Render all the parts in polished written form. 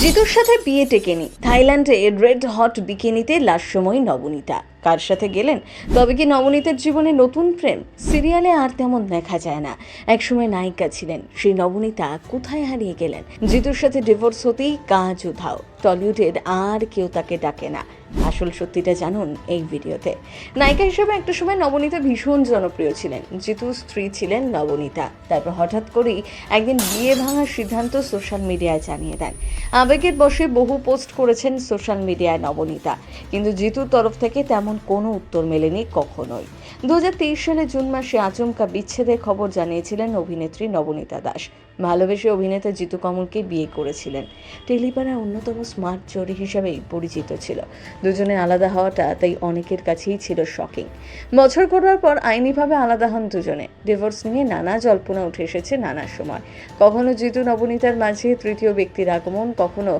জিতুর সাথে বিয়ে টেকেনি। থাইল্যান্ডে রেড হট বিকিনিতে লাস্যময়ী নবনীতা। কার সাথে গেলেন? তবে কি নবনীতার জীবনে নতুন প্রেম? সিরিয়ালে আর তেমন দেখা যায় না। একসময় নায়িকা ছিলেন, সেই নবনীতা কোথায় হারিয়ে গেলেন? জিতুর সাথে ডিভোর্স হতেই কাজ উধাও। টলিউডের আর কেউ তাকে ডাকে না। আসল সত্যিটা জানুন এই ভিডিওতে। নায়িকা হিসেবে একটা সময় নবনীতা ভীষণ জনপ্রিয় ছিলেন। জিতুর স্ত্রী ছিলেন নবনীতা। তারপর হঠাৎ করেই একদিন বিয়ে ভাঙার সিদ্ধান্ত সোশ্যাল মিডিয়ায় জানিয়ে দেন। আবেগের বশে বহু পোস্ট করেছেন সোশ্যাল মিডিয়ায় নবনীতা, কিন্তু জিতুর তরফ থেকে তেমন কোনো উত্তর মেলেনি কখনোই। 2023 সালে জুন মাসে আচমকা বিচ্ছেদের খবর জানিয়েছিলেন অভিনেত্রী নবনীতা দাস। ভালোবেসে অভিনেতা জিতু কমলকে বিয়ে করেছিলেন। টেলিপাড়ার অন্যতম স্মার্ট জোড়ি হিসাবেই পরিচিত ছিল। দুজনে আলাদা হওয়াটা তাই অনেকের কাছেই ছিল শকিং। বছর গড়ার পর আইনিভাবে আলাদা হন দুজনে। ডিভোর্স নিয়ে নানা জল্পনা উঠে এসেছে নানা সময়। কখনো জিতু নবনীতার মাঝে তৃতীয় ব্যক্তির আগমন, কখনো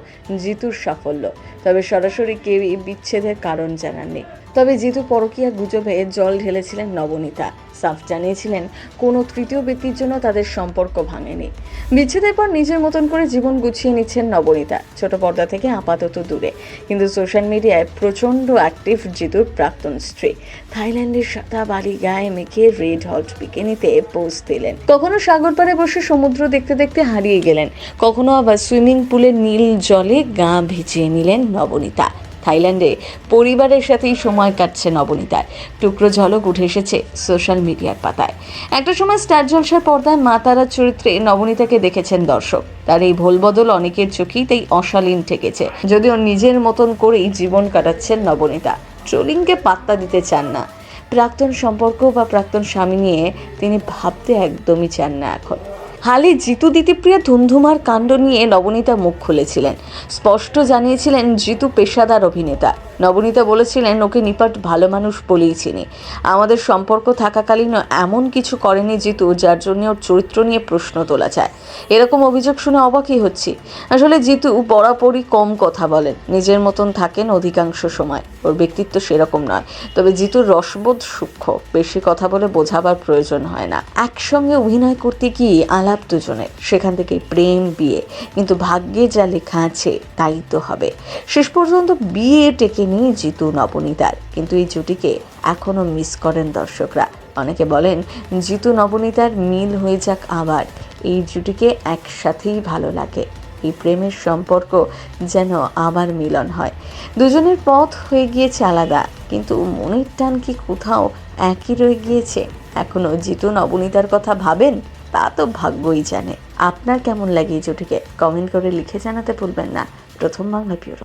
জিতুর সাফল্য। তবে সরাসরি কেউই বিচ্ছেদের কারণ জানাননি। তবে জিতু পরকীয়া গুজবে জল ঢেলেছিলেন নবনীতা। সাফ জানিয়েছিলেন কোনো তৃতীয় ব্যক্তির জন্য তাদের সম্পর্ক ভাঙেনি। বিচ্ছেদের পর নিজের মতন করে জীবন গুছিয়ে নিচ্ছেন নবনীতা, ছোট পর্দা থেকে আপাতত দূরে। কিন্তু সোশ্যাল মিডিয়ায় প্রচণ্ড অ্যাক্টিভ জিতুর প্রাক্তন স্ত্রী। থাইল্যান্ডের সাদা বালি গায়ে মেখে রেড হট বিকিনিতে পোস্ট দিলেন। কখনো সাগর পাড়ে বসে সমুদ্র দেখতে দেখতে হারিয়ে গেলেন, কখনো আবার সুইমিং পুলের নীল জলে গা ভিজিয়ে নিলেন নবনীতা। থাইল্যান্ডে পরিবারের সাথেই সময় কাটছে নবনীতার। টুকরো ঝলক উঠে এসেছে সোশ্যাল মিডিয়ার পাতায়। একটা সময় স্টার জলসার পর্দায় মা তারার চরিত্রে নবনীতাকে দেখেছেন দর্শক। তার এই ভোলবদল অনেকের চোখেই তাই অশালীন ঠেকেছে। যদিও নিজের মতন করেই জীবন কাটাচ্ছেন নবনীতা, ট্রোলিংকে পাত্তা দিতে চান না। প্রাক্তন সম্পর্ক বা প্রাক্তন স্বামী নিয়ে তিনি ভাবতে একদমই চান না এখন। হালে জিতু দিতিপ্রিয়া ধুমধুমার কাণ্ড নিয়ে নবনীতা মুখ খুলেছিলেন। স্পষ্ট জানিয়েছিলেন জিতু পেশাদার অভিনেতা। নবনীতা বলেছিলেন, ওকে নিপাট ভালো মানুষ বলেই চিনি। আমাদের সম্পর্ক থাকাকালীনও এমন কিছু করেনি জিতু যার জন্য ওর চরিত্র নিয়ে প্রশ্ন তোলা যায়। এরকম অভিযোগ শুনে অবাকই হচ্ছি। আসলে জিতু বরাবরই কম কথা বলেন, নিজের মতন থাকেন অধিকাংশ সময়। ওর ব্যক্তিত্ব সেরকম নয়, তবে জিতুর রসবোধ সূক্ষ্ম, বেশি কথা বলে বোঝাবার প্রয়োজন হয় না। একসঙ্গে অভিনয় করতে গিয়ে আলাপ দুজনের, সেখান থেকে প্রেম, বিয়ে। কিন্তু ভাগ্যে যা লেখা আছে তাই তো হবে। শেষ পর্যন্ত বিয়ে টেকেনি জিতু নবনীতার, কিন্তু এই জুটিকে এখনো মিস করেন দর্শকরা। অনেকে বলেন জিতু নবনীতার মিল হয়ে যাক আবার, এই জুটিকে একসাথেই ভালো লাগে। এই প্রেমের সম্পর্ক যেন আবার মিলন হয়। দুজনের পথ হয়ে গিয়েছে আলাদা, কিন্তু মনের টান কি কোথাও একই রয়ে গিয়েছে? এখনো জিতু নবনীতার কথা ভাবেন? তা তো ভাগ্যই জানে। আপনার কেমন লাগে এই জুটিকে? কমেন্ট করে লিখে জানাতে ভুলবেন না। প্রথম বাংলা ব্যুরো।